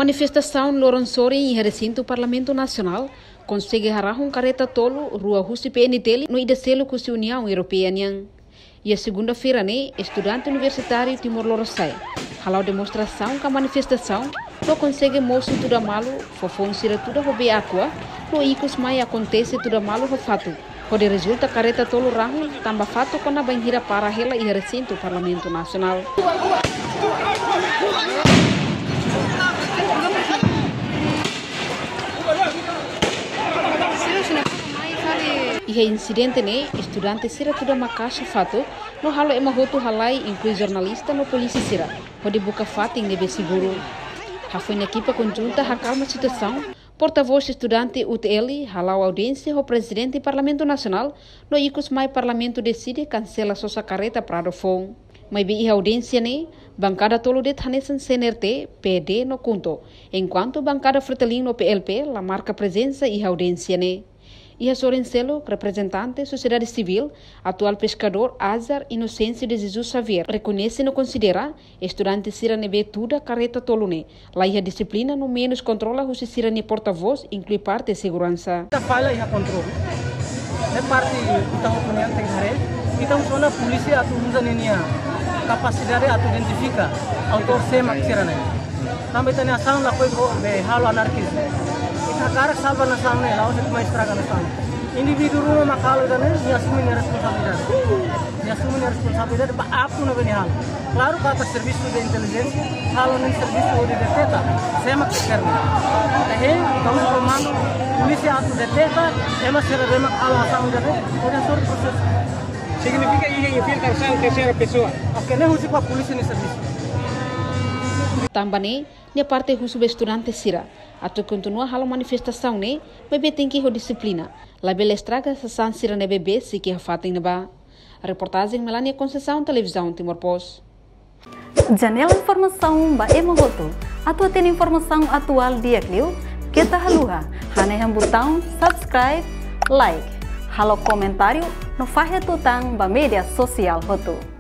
manifestação Loronsori em recinto Parlamento Nacional consegue harrar careta tolo rua Rusi PNT no idecelo com a União Europeia. E a segunda-feira, estudante universitário Timor-Leste, halau demonstração com a manifestação, não consegue mostrar tudo malo, fofão sira tudo roube aqua, no icos mais acontece tudo malo o fato. Pode resulta careta tolo rahu, tamba fato com a banheira para ela e recinto Parlamento Nacional. E incidente estudante sira tudo macaixa fato, no halo emahoto halai inclui jornalista no polícia sira, pode buka fato em nebe seguro. Ha foi na equipa conjunta calma a situação, porta-voz estudante UTL halau audiência ao presidente do Parlamento Nacional, no icos mai Parlamento decide cancela sua careta para o fom. Mas bem audiência bancada tolo de Tanesan CNRT, PD no conto, enquanto bancada Fretelin no PLP, la marca presença e audiência E a Sorencelo, representante da sociedade civil, atual pescador Azar Inocêncio de Jesus Xavier, reconhece e não considera estudante sira nebe tudo careta tolune. Lá a disciplina no menos controla o sira ne porta-voz, inclui parte de segurança. A falha e a controle. É parte da opinião tem que então só na polícia atu usa nenia capacidade atu identifica autor sema sira ne. Também tem ação lá foi be halo anarquismo. Sekarang salva na sana, lawan itu mais estraga na sana. Individu rumah makalo dan ni assume a responsabilidade. Ni assume a responsabilidade para apa na beni hal. Claro kata serviço de inteligência, halo nem serviço de deteta, sema que quer. Então comando polícia atu deteta, ema será rema halo asam jadi, pode ser processo. Significa que infiltra a terceira pessoa. Ok, nem usi para polícia nem serviço. Também, a parte do estudante sira, até continua a manifestação, mas tem que ter disciplina. La bela estraga se san sira ne bebê se que fatem neba. A reportagem Melania Conceição, Televisão Timor-Post. Janela informação ba emohoto. Atua tem informação atual dia clio. Kita haluha. Haneham botão subscribe, like. Halo comentário no fahe tutang ba media sosial hoto.